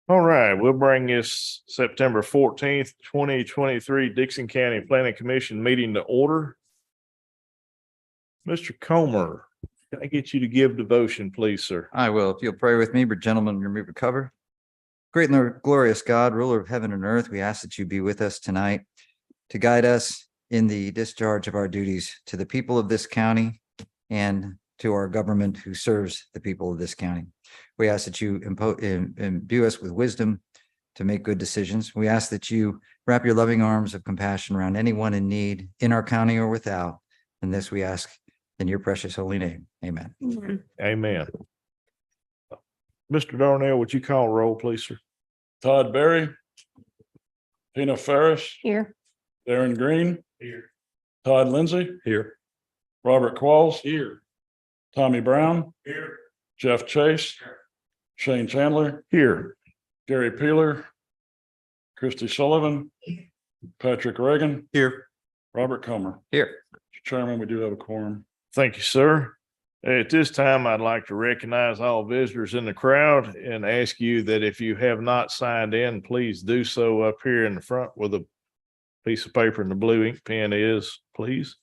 All right, we'll bring this September 14th, 2023 Dickson County Planning Commission meeting to order. Mr. Comer, can I get you to give devotion, please, sir? I will. If you'll pray with me, but gentlemen, remove your cover. Great and glorious God, ruler of heaven and earth, we ask that you be with us tonight to guide us in the discharge of our duties to the people of this county and to our government who serves the people of this county. We ask that you imbue us with wisdom to make good decisions. We ask that you wrap your loving arms of compassion around anyone in need in our county or without. And this we ask in your precious holy name. Amen. Amen. Mr. Darnell, would you call roll, please, sir? Todd Berry, Tina Ferris, Here. Darren Green, Here. Todd Lindsay, Here. Robert Qualls, Here. Tommy Brown, Here. Jeff Chase, Shane Chandler, Here. Gary Peeler, Christy Sullivan, Patrick Reagan, Here. Robert Comer. Here. Chairman, we do have a quorum. Thank you, sir. At this time, I'd like to recognize all visitors in the crowd and ask you that if you have not signed in, please do so up here in the front where the piece of paper and the blue ink pen is, please.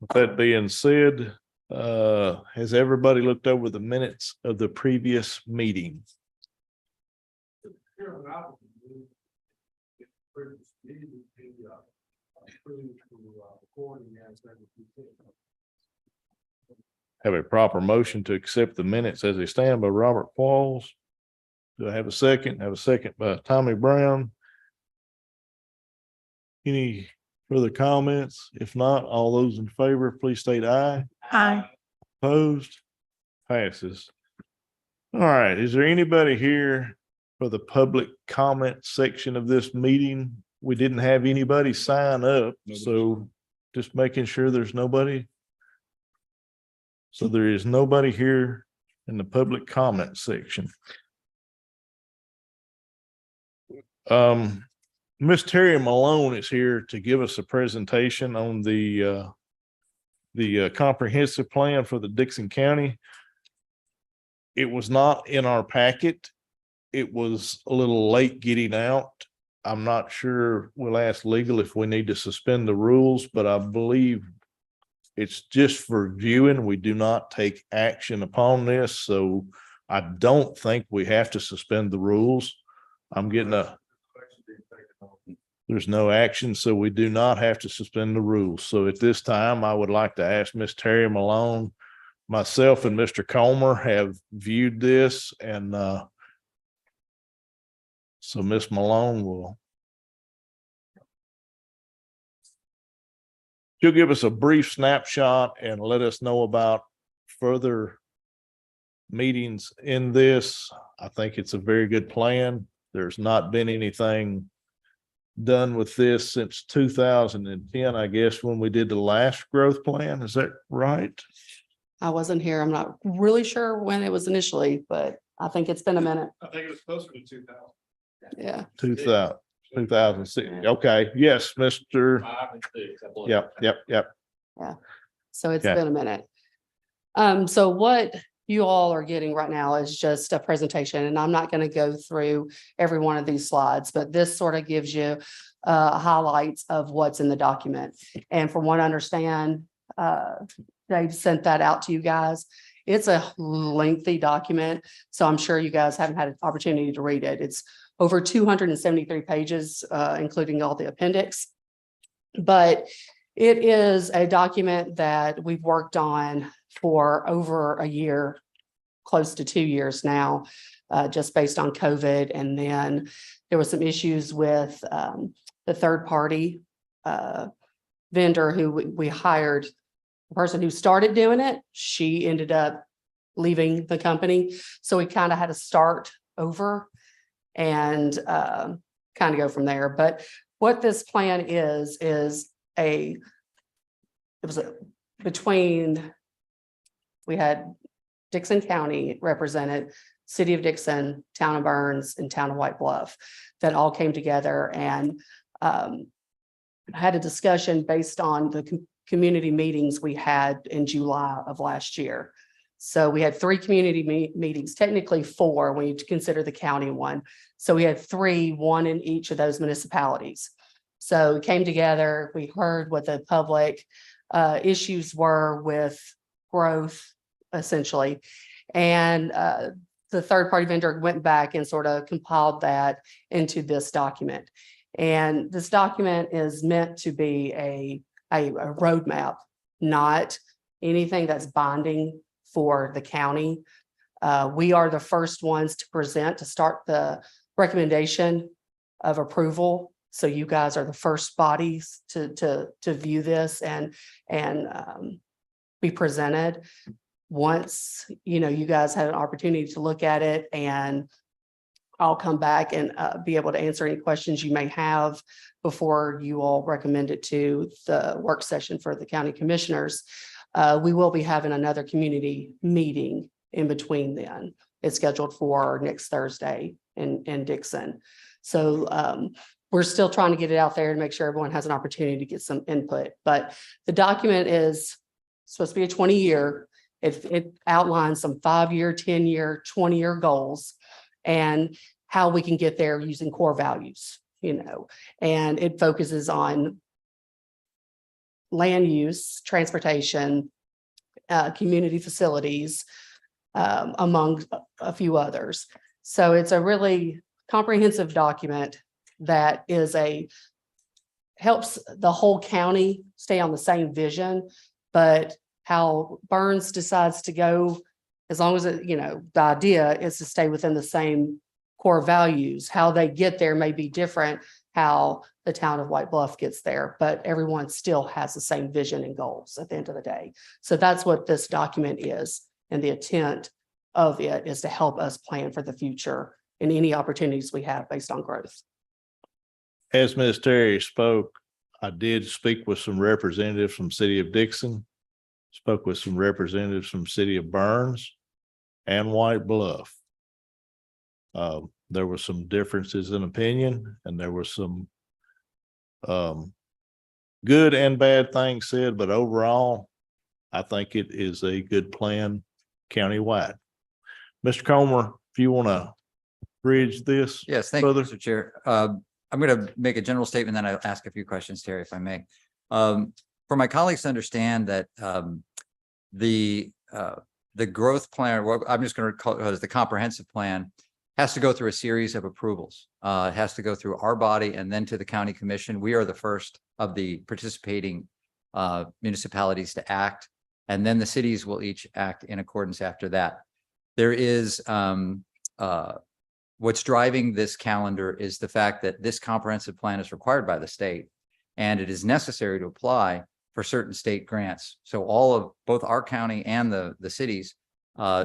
With that being said, has everybody looked over the minutes of the previous meeting? Have a proper motion to accept the minutes as they stand by Robert Qualls. Do I have a second? Have a second by Tommy Brown. Any further comments? If not, all those in favor, please state aye. Aye. Opposed? Passes. All right, is there anybody here for the public comment section of this meeting? We didn't have anybody sign up, so just making sure there's nobody. So there is nobody here in the public comment section. Miss Terry Malone is here to give us a presentation on the comprehensive plan for the Dickson County. It was not in our packet. It was a little late getting out. I'm not sure. We'll ask legal if we need to suspend the rules, but I believe it's just for viewing. We do not take action upon this, so I don't think we have to suspend the rules. I'm getting there's no action, so we do not have to suspend the rules. So at this time, I would like to ask Miss Terry Malone. Myself and Mr. Comer have viewed this, and so Miss Malone will. She'll give us a brief snapshot and let us know about further meetings in this. I think it's a very good plan. There's not been anything done with this since 2010, I guess, when we did the last growth plan. Is that right? I wasn't here. I'm not really sure when it was initially, but I think it's been a minute. I think it was closer to 2000. Yeah. 2006. Okay. Yes, Mr. 5 and 6, I believe. Yep. So it's Yeah. been a minute. So what you all are getting right now is just a presentation, and I'm not going to go through every one of these slides, but this sort of gives you highlights of what's in the document. And from what I understand, they sent that out to you guys. It's a lengthy document, so I'm sure you guys haven't had an opportunity to read it. It's over 273 pages, including all the appendix. But it is a document that we've worked on for over a year, close to 2 years now, just based on COVID. And then there was some issues with the third party vendor who we hired. The person who started doing it, she ended up leaving the company. So we kind of had to start over and kind of go from there. But what this plan is we had Dickson County represented, City of Dickson, Town of Burns, and Town of White Bluff that all came together and had a discussion based on the community meetings we had in July of last year. So we had 3 community meetings, technically 4 when you consider the county one. So we had 3, 1 in each of those municipalities. So we came together, we heard what the public issues were with growth, essentially. And the third-party vendor went back and sort of compiled that into this document. And this document is meant to be a roadmap, not anything that's binding for the county. We are the first ones to present, to start the recommendation of approval. So you guys are the first bodies to view this and be presented. Once, you guys had an opportunity to look at it, and I'll come back and be able to answer any questions you may have before you all recommend it to the work session for the county commissioners. We will be having another community meeting in between then. It's scheduled for next Thursday in Dickson. So we're still trying to get it out there and make sure everyone has an opportunity to get some input. But the document is supposed to be a 20-year. It outlines some 5-year, 10-year, 20-year goals and how we can get there using core values, and it focuses on land use, transportation, community facilities, among a few others. So it's a really comprehensive document that helps the whole county stay on the same vision, but how Burns decides to go, as long as the idea is to stay within the same core values. How they get there may be different, how the town of White Bluff gets there, but everyone still has the same vision and goals at the end of the day. So that's what this document is. And the intent of it is to help us plan for the future and any opportunities we have based on growth. As Ms. Terry spoke, I did speak with some representatives from City of Dickson, spoke with some representatives from City of Burns and White Bluff. There were some differences in opinion, and there were some good and bad things said, but overall, I think it is a good plan countywide. Mr. Comer, if you want to bridge this. Yes, thank you, further. Mr. Chair. I'm going to make a general statement, then I'll ask a few questions, Terry, if I may. For my colleagues to understand that the growth plan, what I'm just going to call it as the comprehensive plan, has to go through a series of approvals. It has to go through our body and then to the county commission. We are the first of the participating municipalities to act, and then the cities will each act in accordance after that. There is what's driving this calendar is the fact that this comprehensive plan is required by the state, and it is necessary to apply for certain state grants. So all of both our county and the cities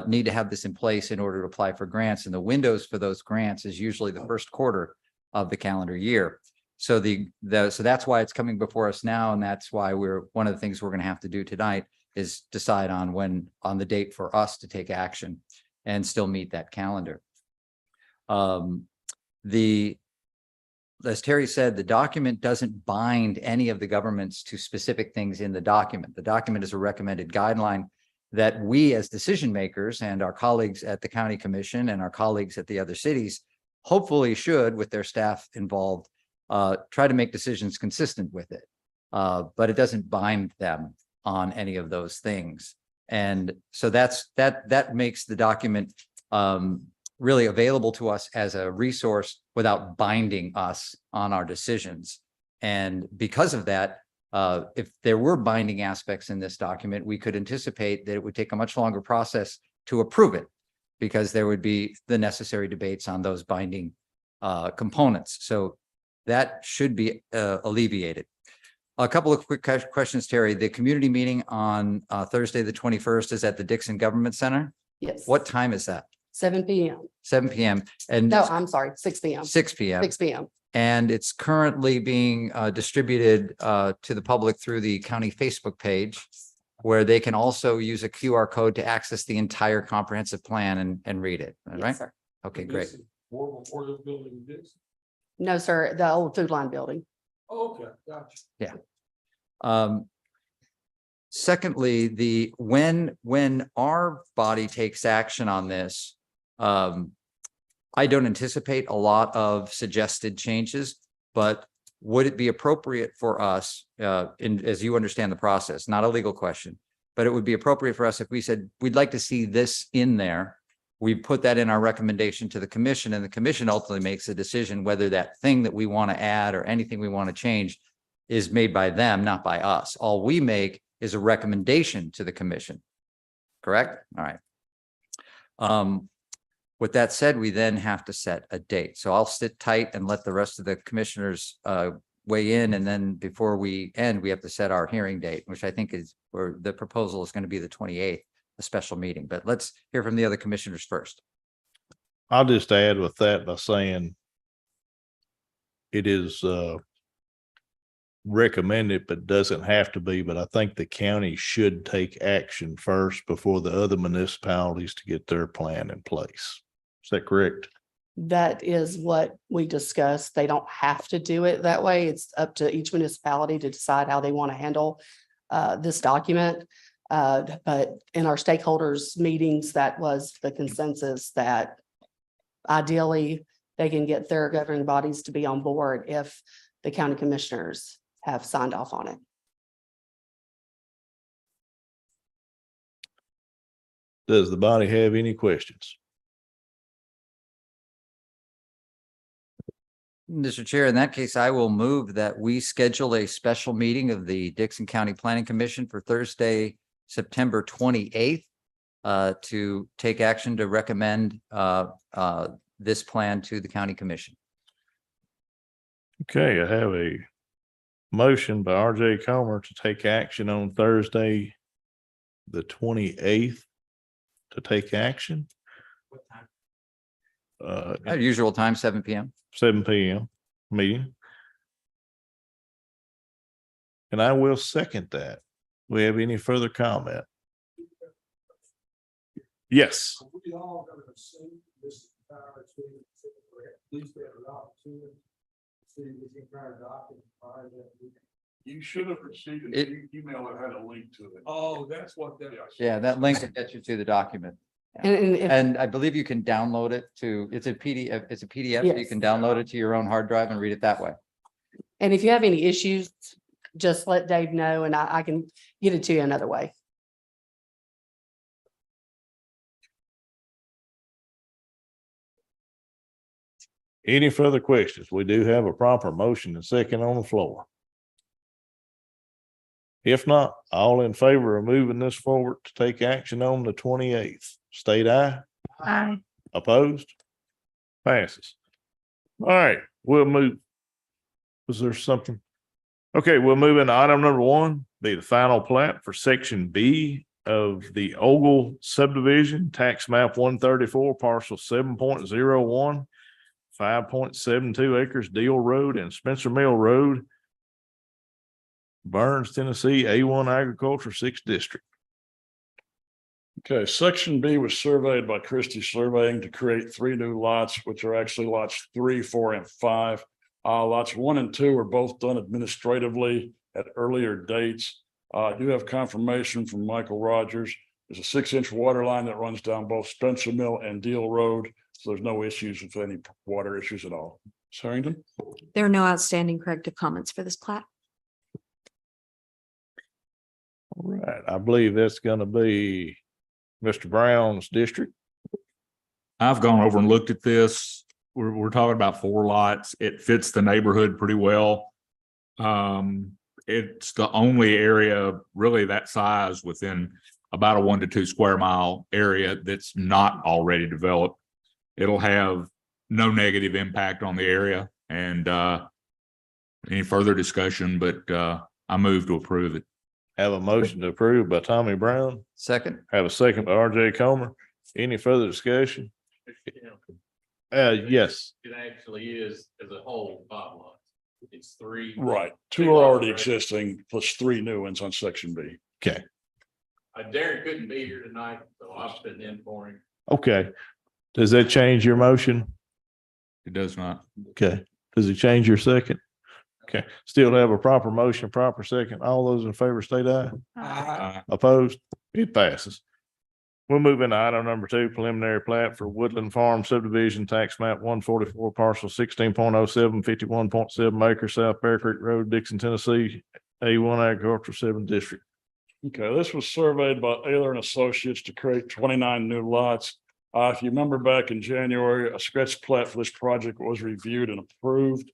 need to have this in place in order to apply for grants. And the windows for those grants is usually the first quarter of the calendar year. So so that's why it's coming before us now. And that's why one of the things we're going to have to do tonight is decide on the date for us to take action and still meet that calendar. As Terry said, the document doesn't bind any of the governments to specific things in the document. The document is a recommended guideline that we as decision makers and our colleagues at the county commission and our colleagues at the other cities hopefully should, with their staff involved, try to make decisions consistent with it. But it doesn't bind them on any of those things. And so that makes the document really available to us as a resource without binding us on our decisions. And because of that, if there were binding aspects in this document, we could anticipate that it would take a much longer process to approve it, because there would be the necessary debates on those binding components. So that should be alleviated. A couple of quick questions, Terry. The community meeting on Thursday, the 21st is at the Dickson Government Center. Yes. What time is that? 7 p.m. 7 p.m. And No, I'm sorry, 6 p.m. 6 p.m. 6 p.m. And it's currently being distributed to the public through the county Facebook page, where they can also use a QR code to access the entire comprehensive plan and read it. All Yes, right. sir. Okay, great. Before this building is. No, sir, the old Food Line building. Okay, gotcha. Secondly, when our body takes action on this, I don't anticipate a lot of suggested changes, but would it be appropriate for us, as you understand the process, not a legal question, but it would be appropriate for us if we said, we'd like to see this in there. We put that in our recommendation to the commission, and the commission ultimately makes a decision whether that thing that we want to add or anything we want to change is made by them, not by us. All we make is a recommendation to the commission. Correct? All right. With that said, we then have to set a date. So I'll sit tight and let the rest of the commissioners weigh in. And then before we end, we have to set our hearing date, which I think is where the proposal is going to be the 28th, a special meeting. But let's hear from the other commissioners first. I'll just add with that by saying it is recommended, but doesn't have to be. But I think the county should take action first before the other municipalities to get their plan in place. Is that correct? That is what we discussed. They don't have to do it that way. It's up to each municipality to decide how they want to handle this document. But in our stakeholders meetings, that was the consensus that ideally they can get their governing bodies to be on board if the county commissioners have signed off on it. Does the body have any questions? Mr. Chair, in that case, I will move that we schedule a special meeting of the Dickson County Planning Commission for Thursday, September 28th, to take action to recommend this plan to the county commission. Okay, I have a motion by RJ Comer to take action on Thursday, the 28th, to take action. Our usual time, 7 p.m. 7 p.m. meeting. And I will second that. We have any further comment? Yes. We all gonna see this entire thing, at least have an opportunity to see this entire document. You should have received It- an email that had a link to it. Oh, that's what that. Yeah, that link will get you to the document. And And I believe you can download it to, it's a PDF, so you Yes. can download it to your own hard drive and read it that way. and if you have any issues, just let Dave know and I can get it to you another way. Any further questions? We do have a proper motion and second on the floor. If not, all in favor of moving this forward to take action on the 28th, state aye. Aye. Opposed? Passes. All right, we'll move. Was there something? Okay, we'll move into item number 1, be the final plat for section B of the Ogle subdivision, tax map 134, parcel 7.01, 5.72 acres, Deal Road and Spencer Mill Road, Burns, Tennessee, A1 Agriculture 6th District. Okay, section B was surveyed by Christie Surveying to create 3 new lots, which are actually lots 3, 4, and 5. Lots 1 and 2 were both done administratively at earlier dates. I do have confirmation from Michael Rogers. There's a 6-inch water line that runs down both Spencer Mill and Deal Road, so there's no issues with any water issues at all. Harrington? There are no outstanding corrective comments for this plat. All right, I believe that's gonna be Mr. Brown's district. I've gone over and looked at this. We're talking about 4 lots. It fits the neighborhood pretty well. It's the only area really that size within about a 1 to 2 square mile area that's not already developed. It'll have no negative impact on the area and any further discussion, but I move to approve it. Have a motion to approve by Tommy Brown. Second, Have a second by RJ Comer. Any further discussion? Yes. It actually is as a whole 5 lots. It's 3. Right, 2 Big are lots, already right? existing, plus 3 new ones on section B. Okay. Darren couldn't be here tonight, so I'm sitting in for him. Okay. Does that change your motion? It does not. Okay. Does it change your second? Okay, still have a proper motion, proper second. All those in favor state aye. Opposed? It passes. We'll move into item number 2, preliminary plat for Woodland Farm subdivision, tax map 144, parcel 16.07, 51.7 acres, South Bear Creek Road, Dickson, Tennessee, A1 Agricultural 7 District. Okay, this was surveyed by Ayler and Associates to create 29 new lots. If you remember back in January, a sketch plat for this project was reviewed and approved.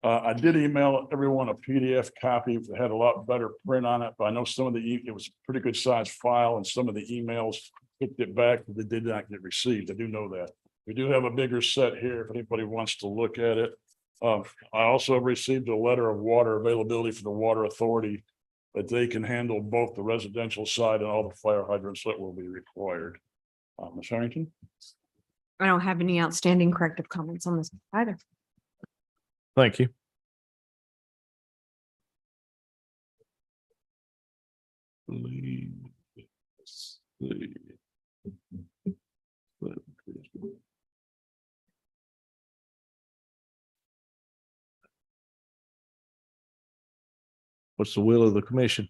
I did email everyone a PDF copy that had a lot better print on it, but I know some of it was a pretty good sized file and some of the emails kicked it back, but they did not get received. I do know that. We do have a bigger set here if anybody wants to look at it. I also received a letter of water availability for the water authority that they can handle both the residential side and all the fire hydrants that will be required. Ms. Harrington? I don't have any outstanding corrective comments on this either. Thank you. Let's see. What's the will of the commission?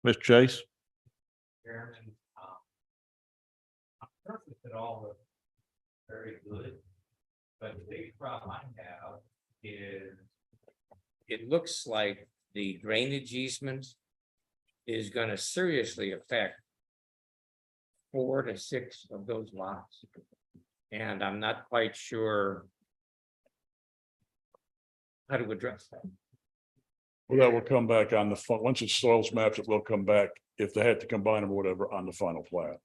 Mr. Chase? Chairman, purpose at all was very good. But the big problem I have is it looks like the drainage easement is gonna seriously affect 4 to 6 of those lots. And I'm not quite sure how to address that. Well, that will come back on the, once it's soils mapped, it will come back if they had to combine them or whatever on the final plat.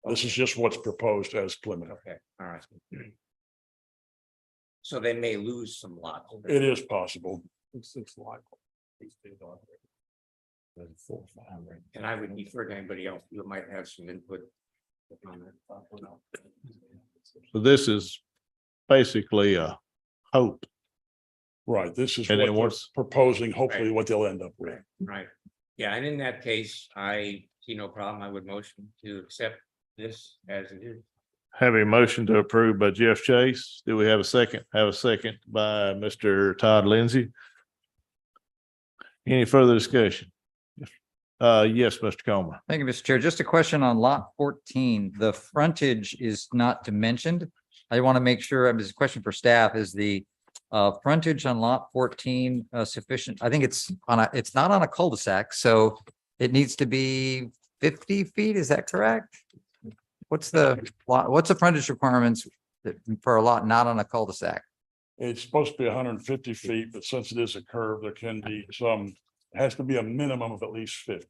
This is just what's proposed as preliminary. Okay, all right. So they may lose some lots. It is possible. It's likely. And I would defer to anybody else who might have some input. on that. So this is basically a hope. Right, this is And what then they're what's- proposing, hopefully what they'll end up with. Right, yeah, and in that case, I see no problem. I would motion to accept this as it is. Have a motion to approve by Jeff Chase. Do we have a second? Have a second by Mr. Todd Lindsay. Any further discussion? Yes, Mr. Comer. Thank you, Mr. Chair. Just a question on lot 14. The frontage is not dimensioned. I want to make sure, this is a question for staff, is the frontage on lot 14 sufficient? I think it's not on a cul-de-sac, so it needs to be 50 feet. Is that correct? What's the frontage requirements for a lot not on a cul-de-sac? It's supposed to be 150 feet, but since it is a curve, there can be some, it has to be a minimum of at least 50.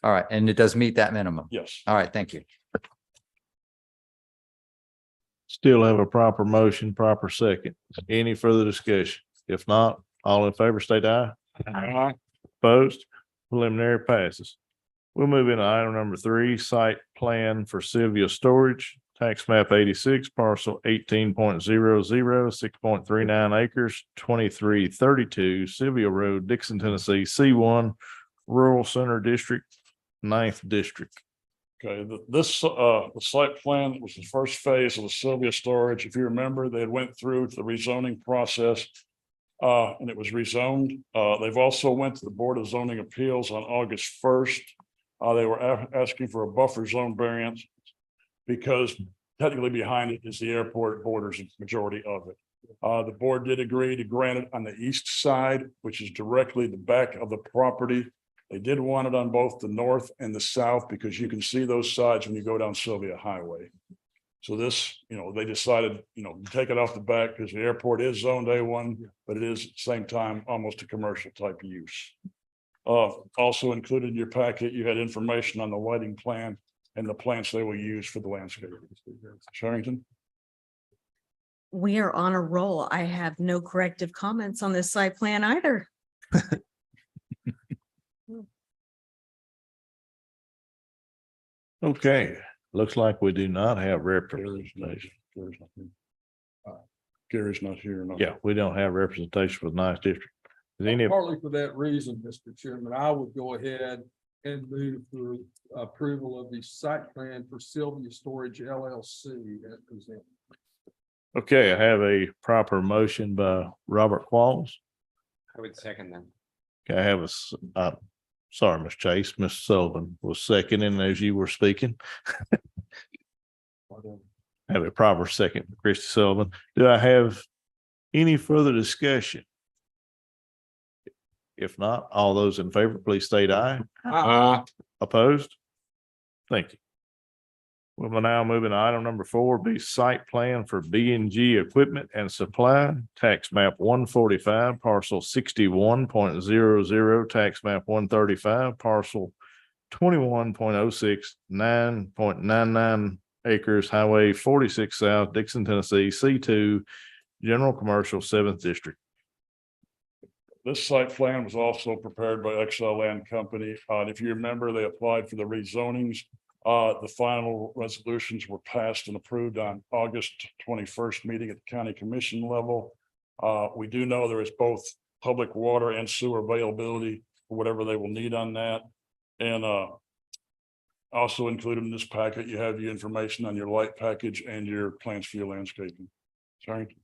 All right, and it does meet that minimum. Yes. All right, thank you. Still have a proper motion, proper second. Any further discussion? If not, all in favor state aye. Opposed? Preliminary passes. We'll move into item number 3, site plan for Sylvia Storage, tax map 86, parcel 18.00, 6.39 acres, 2332 Sylvia Road, Dickson, Tennessee, C1, Rural Center District, 9th District. Okay, the site plan was the first phase of the Sylvia storage. If you remember, they had went through the rezoning process. And it was rezoned. They've also went to the Board of Zoning Appeals on August 1st. They were asking for a buffer zone variance because technically behind it is the airport, borders the majority of it. The board did agree to grant it on the east side, which is directly the back of the property. They did want it on both the north and the south because you can see those sides when you go down Sylvia Highway. So this, they decided, to take it off the back because the airport is zoned A1, but it is at the same time almost a commercial type use. Also included in your packet, you had information on the lighting plan and the plants they will use for the landscape. Sherrington? We are on a roll. I have no corrective comments on this site plan either. Okay, looks like we do not have representation. Gary's not here. No. Yeah, we don't have representation for the 9th District. Is any of Partly for that reason, Mr. Chairman, I would go ahead and move for approval of the site plan for Sylvia Storage LLC as presented. Okay, I have a proper motion by Robert Qualls. I would second that. Okay, I have sorry, Ms. Chase, Ms. Sullivan was seconding as you were speaking. Have a proper second, Christie Sullivan. Do I have any further discussion? If not, all those in favor, please state aye. Opposed? Thank you. We will now move into item number 4, be site plan for B and G equipment and supply, tax map 145, parcel 61.00, tax map 135, parcel 21.06, 9.99 acres, highway 46 South, Dickson, Tennessee, C2, general commercial 7th district. This site plan was also prepared by XL Land Company. And if you remember, they applied for the rezonings. The final resolutions were passed and approved on August 21st meeting at the county commission level. We do know there is both public water and sewer availability for whatever they will need on that. And also included in this packet, you have your information on your light package and your plans for your landscaping. Sorry.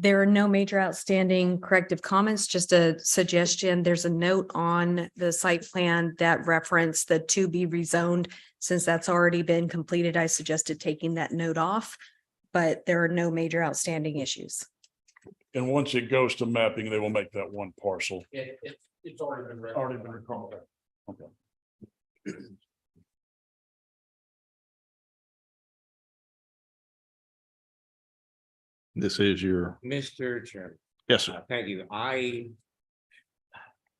There are no major outstanding corrective comments, just a suggestion. There's a note on the site plan that reference the to be rezoned. Since that's already been completed, I suggested taking that note off, but there are no major outstanding issues. And once it goes to mapping, they will make that one parcel. It's already been. Already been recalled. Okay. This is your, Mr. Chairman. yes, sir. Thank you.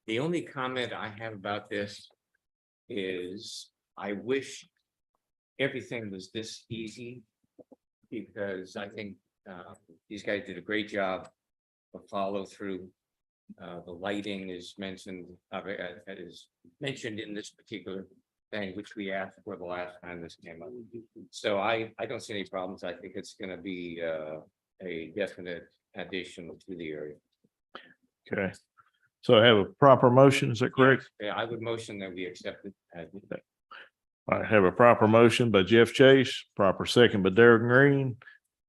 The only comment I have about this is I wish everything was this easy, because I think these guys did a great job of follow through. The lighting is mentioned, is mentioned in this particular thing, which we asked for the last time this came up. So I don't see any problems. I think it's going to be a definite addition to the area. Okay. So I have a proper motion, is that correct? Yeah, I would motion that we accept it as. I have a proper motion by Jeff Chase, proper second by Derek Green.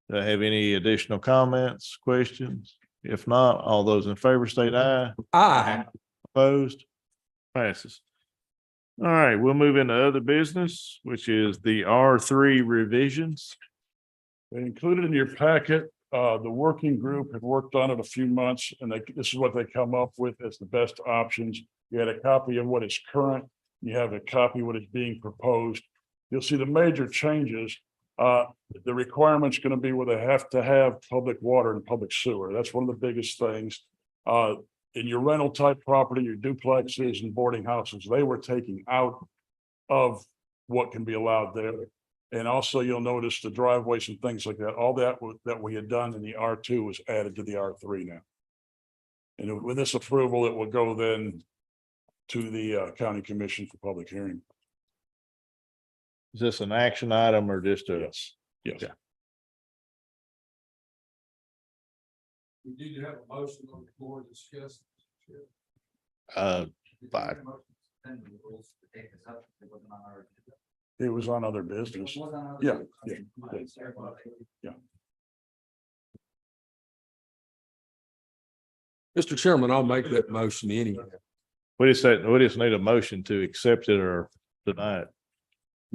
Do I have any additional comments, questions? If not, all those in favor state aye. Aye. Opposed? Passes. All right, we'll move into other business, which is the R3 revisions. They included in your packet, the working group had worked on it a few months, and this is what they come up with as the best options. You had a copy of what is current, you have a copy of what is being proposed. You'll see the major changes. The requirement's going to be where they have to have public water and public sewer. That's one of the biggest things. In your rental type property, your duplexes and boarding houses, they were taking out of what can be allowed there. And also you'll notice the driveways and things like that, all that we had done in the R2 was added to the R3 now. And with this approval, it will go then to the county commission for public hearing. Is this an action item or just a? Yes, yes. Yeah. We do have a motion on the floor to discuss. Fine. It was on other business. Yeah, yeah. Yeah. Mr. Chairman, I'll make that motion anyway. We just need a motion to accept it or deny it.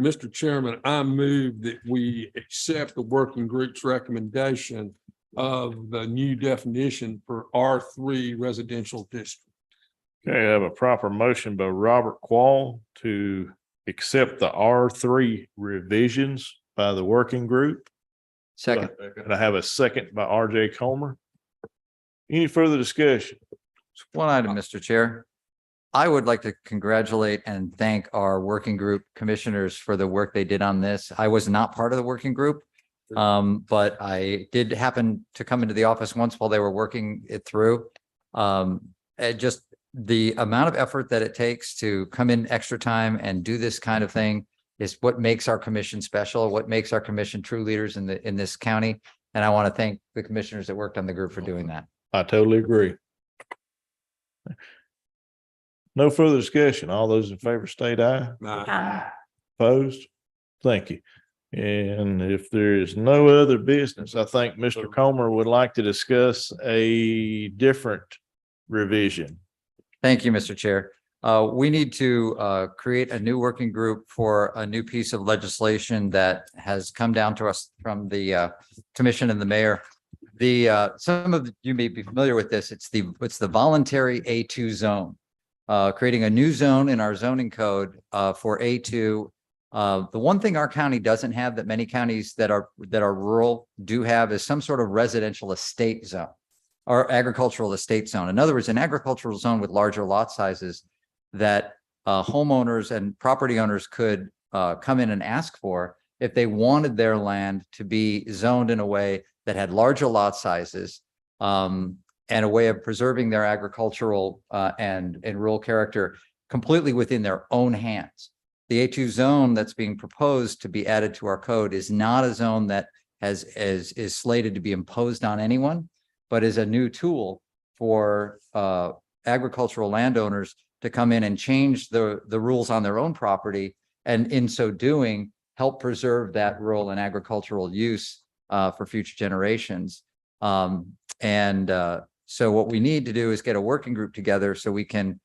Mr. Chairman, I move that we accept the working group's recommendation of the new definition for R3 residential district. Okay, I have a proper motion by Robert Quall to accept the R3 revisions by the working group. Second. And I have a second by RJ Comer. Any further discussion? One item, Mr. Chair. I would like to congratulate and thank our working group commissioners for the work they did on this. I was not part of the working group. But I did happen to come into the office once while they were working it through. Just the amount of effort that it takes to come in extra time and do this kind of thing is what makes our commission special, what makes our commission true leaders in this county. And I want to thank the commissioners that worked on the group for doing that. I totally agree. No further discussion. All those in favor state aye. Opposed? Thank you. And if there is no other business, I think Mr. Comer would like to discuss a different revision. Thank you, Mr. Chair. We need to create a new working group for a new piece of legislation that has come down to us from the commission and the mayor. Some of you may be familiar with this. It's the voluntary A2 zone. Creating a new zone in our zoning code for A2. The one thing our county doesn't have that many counties that are rural do have is some sort of residential estate zone or agricultural estate zone. In other words, an agricultural zone with larger lot sizes that homeowners and property owners could come in and ask for if they wanted their land to be zoned in a way that had larger lot sizes and a way of preserving their agricultural and rural character completely within their own hands. The A2 zone that's being proposed to be added to our code is not a zone that is slated to be imposed on anyone, but is a new tool for agricultural landowners to come in and change the rules on their own property, and in so doing, help preserve that rural and agricultural use for future generations. So what we need to do is get a working group together so we can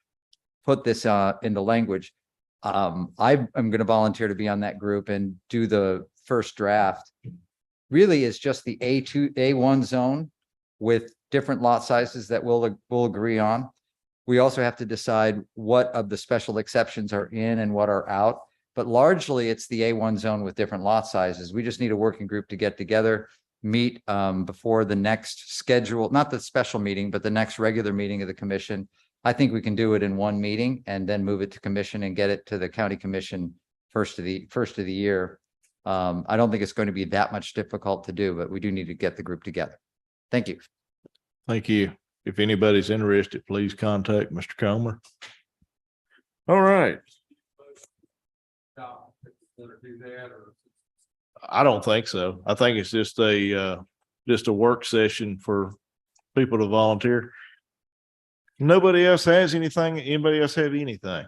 put this into language. I'm going to volunteer to be on that group and do the first draft. Really is just the A1 zone with different lot sizes that we'll agree on. We also have to decide what of the special exceptions are in and what are out, but largely it's the A1 zone with different lot sizes. We just need a working group to get together, meet before the next schedule, not the special meeting, but the next regular meeting of the commission. I think we can do it in one meeting and then move it to commission and get it to the county commission first of the year. I don't think it's going to be that much difficult to do, but we do need to get the group together. Thank you. Thank you. If anybody's interested, please contact Mr. Comer. All right. I don't think so. I think it's just a work session for people to volunteer. Nobody else has anything? Anybody else have anything?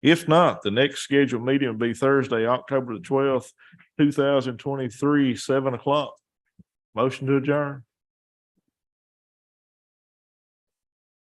If not, the next scheduled meeting will be Thursday, October the 12th, 2023, 7 o'clock. Motion to adjourn.